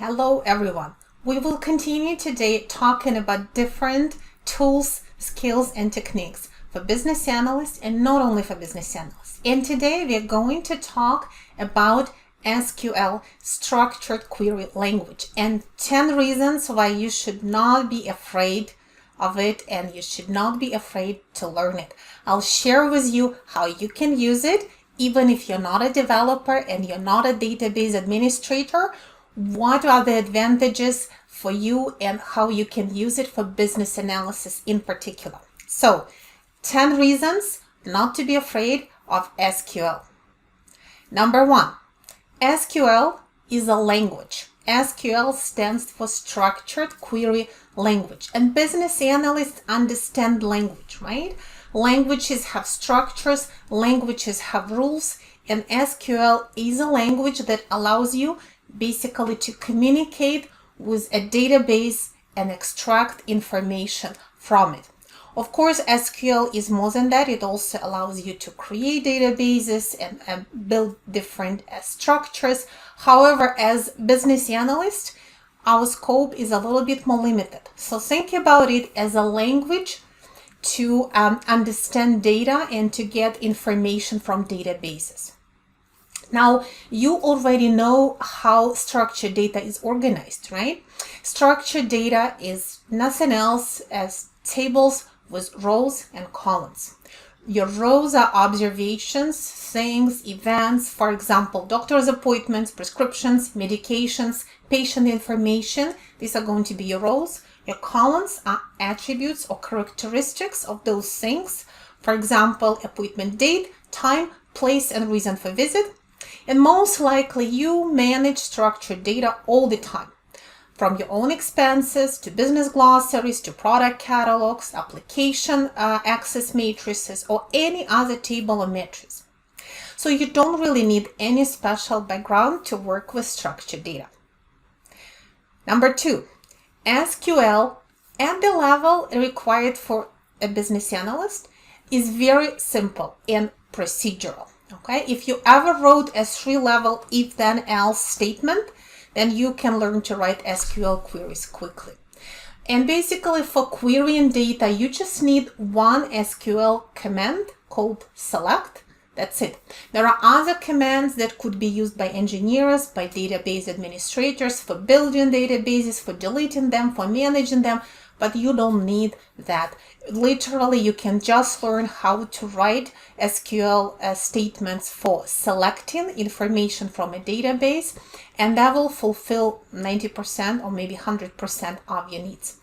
Hello everyone. We will continue today talking about different tools, skills, and techniques for business analysts, and not only for business analysts. And today we are going to talk about SQL, structured query language, and 10 reasons why you should not be afraid of it and you should not be afraid to learn it. I'll share with you how you can use it even if you're not a developer and you're not a database administrator. What are the advantages for you and how you can use it for business analysis in particular. So 10 reasons not to be afraid of SQL. Number 1, SQL is a language. SQL stands for structured query language, and business analysts understand language, right? Languages have structures, languages have rules, and SQL is a language that allows you basically to communicate with a database and extract information from it. Of course, SQL is more than that. It also allows you to create databases and build different structures. However, as business analysts, our scope is a little bit more limited. So think about it as a language to understand data and to get information from databases. Now, you already know how structured data is organized, right? Structured data is nothing else as tables with rows and columns. Your rows are observations, things, events, for example, doctor's appointments, prescriptions, medications, patient information. These are going to be your rows. Your columns are attributes or characteristics of those things. For example, appointment date, time, place, and reason for visit. And most likely you manage structured data all the time, from your own expenses to business glossaries to product catalogs, application access matrices, or any other table or matrix. So you don't really need any special background to work with structured data. Number 2, SQL at the level required for a business analyst is very simple and procedural. Okay, if you ever wrote a 3-level if then else statement, then you can learn to write SQL queries quickly. And basically for querying data, you just need one SQL command called select. That's it. There are other commands that could be used by engineers, by database administrators for building databases, for deleting them, for managing them, but you don't need that. Literally, you can just learn how to write SQL statements for selecting information from a database, and that will fulfill 90% or maybe 100% of your needs.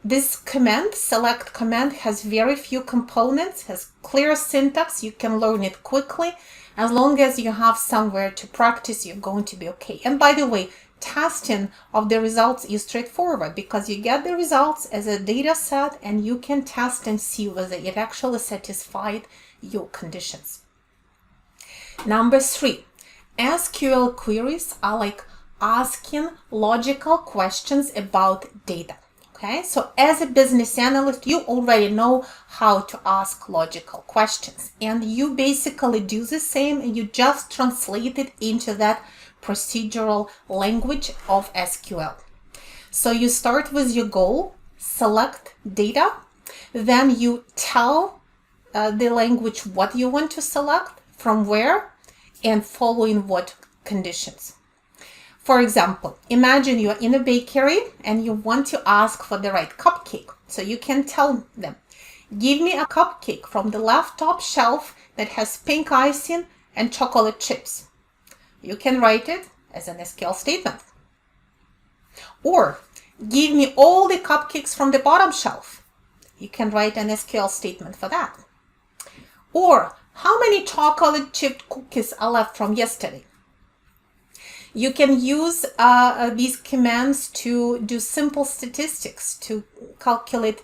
This command, select command, has very few components, has clear syntax. You can learn it quickly. As long as you have somewhere to practice, you're going to be okay. And by the way, testing of the results is straightforward because you get the results as a data set and you can test and see whether it actually satisfied your conditions. Number 3, SQL queries are like asking logical questions about data. Okay, so as a business analyst, you already know how to ask logical questions, and you basically do the same and you just translate it into that procedural language of SQL. So you start with your goal, select data, then you tell the language what you want to select, from where, and following what conditions. For example, imagine you're in a bakery and you want to ask for the right cupcake. So you can tell them, give me a cupcake from the left top shelf that has pink icing and chocolate chips. You can write it as an SQL statement. Or give me all the cupcakes from the bottom shelf. You can write an SQL statement for that. Or how many chocolate chip cookies are left from yesterday? You can use these commands to do simple statistics, to calculate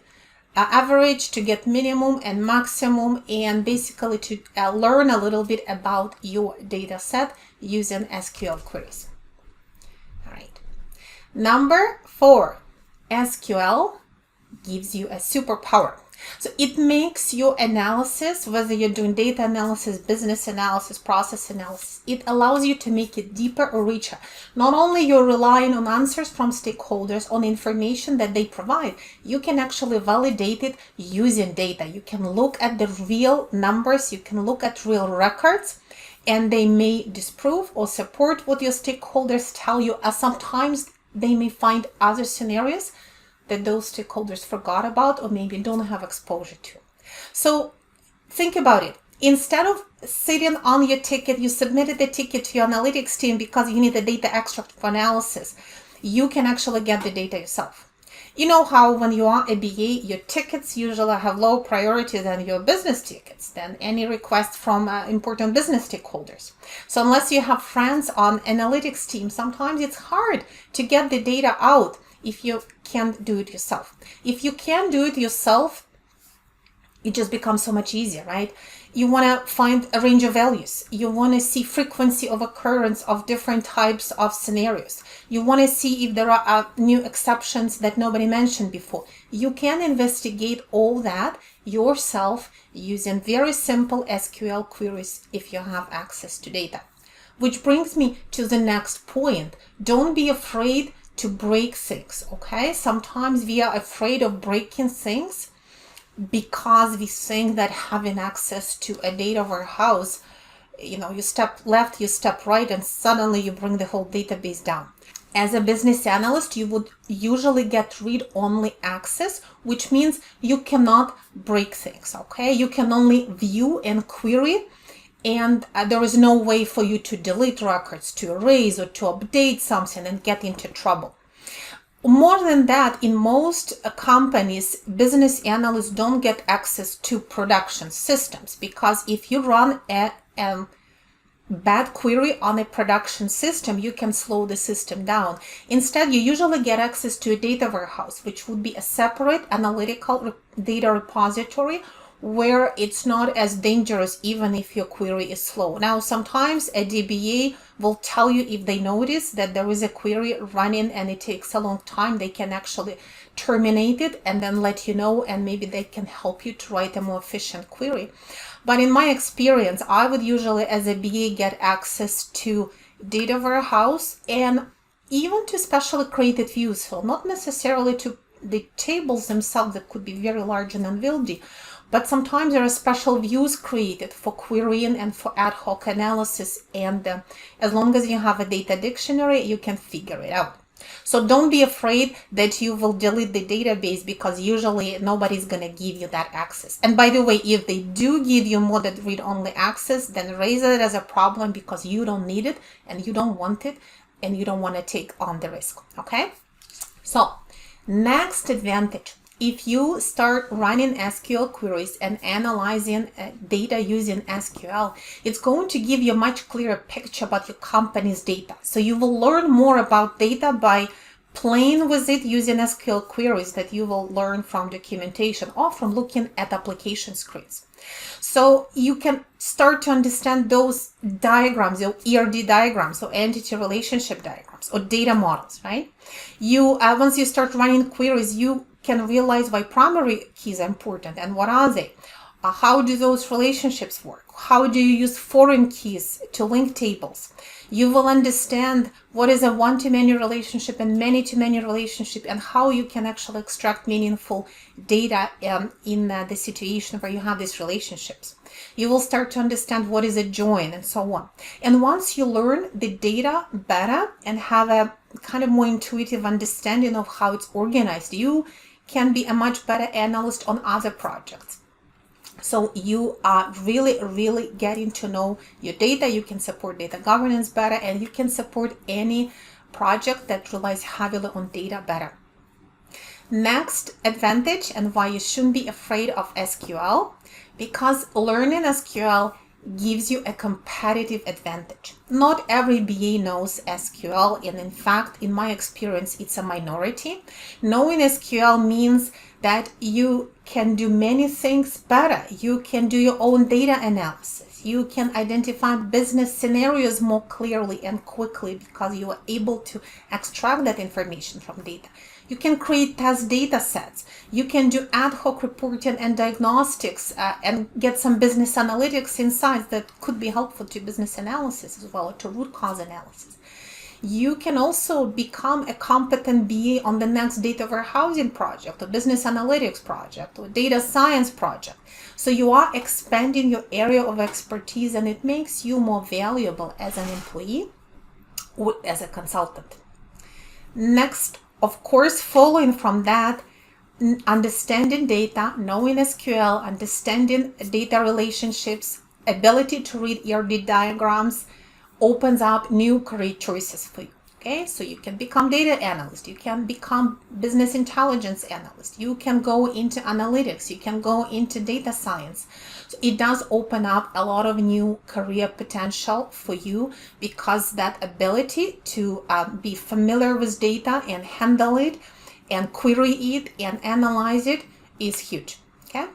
average, to get minimum and maximum, and basically to learn a little bit about your data set using SQL queries. All right. Number 4, SQL gives you a superpower. So it makes your analysis, whether you're doing data analysis, business analysis, process analysis, it allows you to make it deeper or richer. Not only you're relying on answers from stakeholders, on information that they provide, you can actually validate it using data. You can look at the real numbers, you can look at real records, and they may disprove or support what your stakeholders tell you, as sometimes they may find other scenarios that those stakeholders forgot about or maybe don't have exposure to. So think about it. Instead of sitting on your ticket, you submitted the ticket to your analytics team because you need a data extract for analysis. You can actually get the data yourself. You know how when you are a BA, your tickets usually have low priority than your business tickets, than any request from important business stakeholders. So unless you have friends on analytics team, sometimes it's hard to get the data out if you can't do it yourself. If you can do it yourself, it just becomes so much easier, right? You want to find a range of values. You want to see frequency of occurrence of different types of scenarios. You want to see if there are new exceptions that nobody mentioned before. You can investigate all that yourself using very simple SQL queries if you have access to data. Which brings me to the next point. Don't be afraid to break things, okay? Sometimes we are afraid of breaking things because we think that having access to a data warehouse, you step left, you step right, and suddenly you bring the whole database down. As a business analyst, you would usually get read-only access, which means you cannot break things, okay? You can only view and query, and there is no way for you to delete records, to erase, or to update something and get into trouble. More than that, in most companies, business analysts don't get access to production systems, because if you run a bad query on a production system, you can slow the system down. Instead, you usually get access to a data warehouse, which would be a separate analytical data repository where it's not as dangerous even if your query is slow. Now, sometimes a DBA will tell you if they notice that there is a query running and it takes a long time, they can actually terminate it and then let you know, and maybe they can help you to write a more efficient query. But in my experience, I would usually, as a BA, get access to data warehouse and even to specially created views, so not necessarily to the tables themselves that could be very large and unwieldy, but sometimes there are special views created for querying and for ad hoc analysis, and as long as you have a data dictionary, you can figure it out. So don't be afraid that you will delete the database, because usually nobody's going to give you that access. And by the way, if they do give you more than read-only access, then raise it as a problem, because you don't need it and you don't want it and you don't want to take on the risk, okay? So next advantage. If you start running SQL queries and analyzing data using SQL, it's going to give you a much clearer picture about your company's data. So you will learn more about data by playing with it using SQL queries that you will learn from documentation or from looking at application screens. So you can start to understand those diagrams, your ERD diagrams, or entity relationship diagrams, or data models, right? Once you start running queries, you can realize why primary keys are important and what are they. How do those relationships work? How do you use foreign keys to link tables? You will understand what is a one-to-many relationship and many-to-many relationship, and how you can actually extract meaningful data in the situation where you have these relationships. You will start to understand what is a join and so on. And once you learn the data better and have a kind of more intuitive understanding of how it's organized, you can be a much better analyst on other projects. So you are really getting to know your data. You can support data governance better, and you can support any project that relies heavily on data better. Next advantage, and why you shouldn't be afraid of SQL, because learning SQL gives you a competitive advantage. Not every BA knows SQL, and in fact, in my experience, it's a minority. Knowing SQL means that you can do many things better. You can do your own data analysis. You can identify business scenarios more clearly and quickly because you are able to extract that information from data. You can create test data sets. You can do ad hoc reporting and diagnostics and get some business analytics insights that could be helpful to business analysis as well, to root cause analysis. You can also become a competent BA on the next data warehousing project, or business analytics project, or data science project. So you are expanding your area of expertise, and it makes you more valuable as an employee or as a consultant. Next, of course, following from that, understanding data, knowing SQL, understanding data relationships, ability to read ERD diagrams opens up new career choices for you. Okay, so you can become data analyst, you can become business intelligence analyst, you can go into analytics, you can go into data science. So it does open up a lot of new career potential for you, because that ability to be familiar with data and handle it and query it and analyze it is huge. Okay.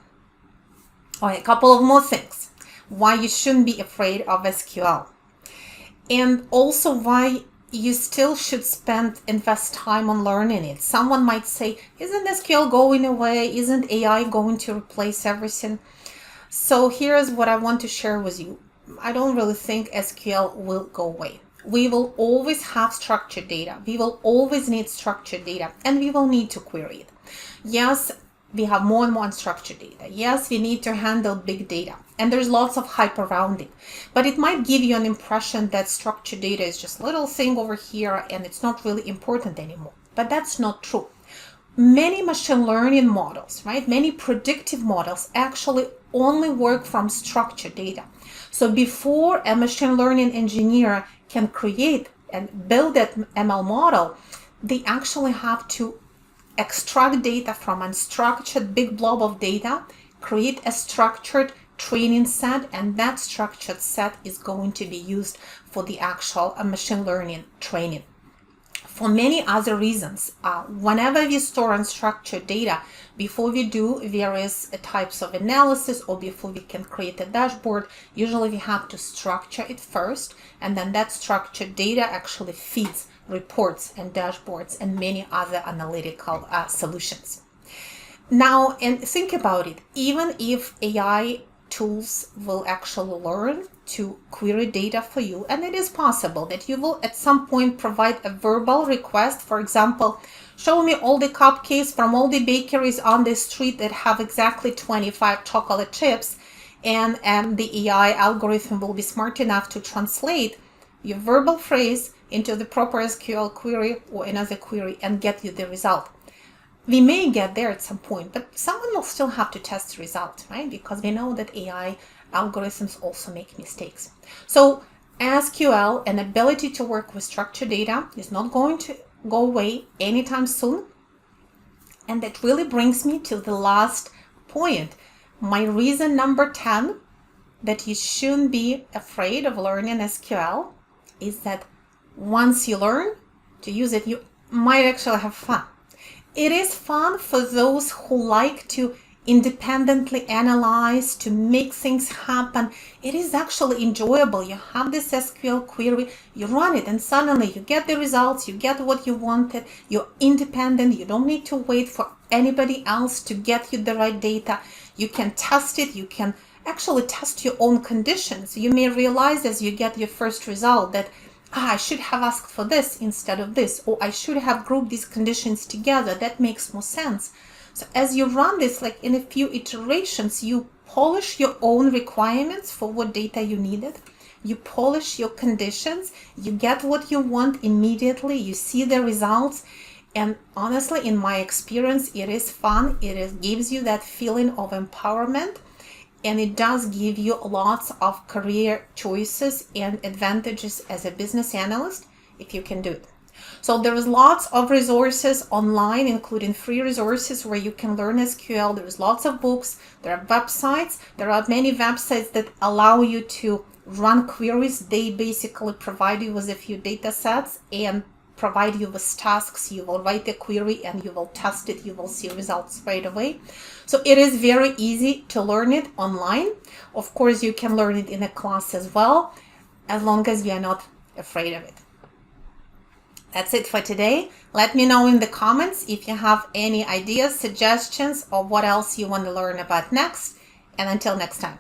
All right, a couple of more things why you shouldn't be afraid of SQL, and also why you still should invest time on learning it. Someone might say, isn't SQL going away? Isn't AI going to replace everything? So here's what I want to share with you. I don't really think SQL will go away. We will always have structured data. We will always need structured data, and we will need to query it. Yes, we have more and more unstructured data. Yes, we need to handle big data, and there's lots of hype around it. But it might give you an impression that structured data is just a little thing over here and it's not really important anymore. But that's not true. Many machine learning models, right? Many predictive models actually only work from structured data. So before a machine learning engineer can create and build that ML model, they actually have to extract data from unstructured big blob of data, create a structured training set, and that structured set is going to be used for the actual machine learning training. For many other reasons, whenever we store unstructured data, before we do various types of analysis or before we can create a dashboard, usually we have to structure it first, and then that structured data actually feeds reports and dashboards and many other analytical solutions. Now, and think about it, even if AI tools will actually learn to query data for you, and it is possible that you will at some point provide a verbal request. For example, show me all the cupcakes from all the bakeries on the street that have exactly 25 chocolate chips, and the AI algorithm will be smart enough to translate your verbal phrase into the proper SQL query or another query and get you the result. We may get there at some point, but someone will still have to test the result, right? Because we know that AI algorithms also make mistakes. So SQL, an ability to work with structured data, is not going to go away anytime soon. And that really brings me to the last point. My reason number 10 that you shouldn't be afraid of learning SQL is that once you learn to use it, you might actually have fun. It is fun for those who like to independently analyze, to make things happen. It is actually enjoyable. You have this SQL query, you run it, and suddenly you get the results, you get what you wanted, you're independent, you don't need to wait for anybody else to get you the right data. You can test it, you can actually test your own conditions. You may realize as you get your first result that I should have asked for this instead of this, or I should have grouped these conditions together. That makes more sense. So as you run this, like in a few iterations, you polish your own requirements for what data you needed. You polish your conditions, you get what you want immediately, you see the results. And honestly, in my experience, it is fun. It gives you that feeling of empowerment. And it does give you lots of career choices and advantages as a business analyst if you can do it. So there is lots of resources online, including free resources where you can learn SQL. There's lots of books. There are websites. There are many websites that allow you to run queries. They basically provide you with a few data sets and provide you with tasks. You will write the query and you will test it. You will see results right away. So it is very easy to learn it online. Of course, you can learn it in a class as well, as long as you are not afraid of it. That's it for today. Let me know in the comments if you have any ideas, suggestions, or what else you want to learn about next. And until next time.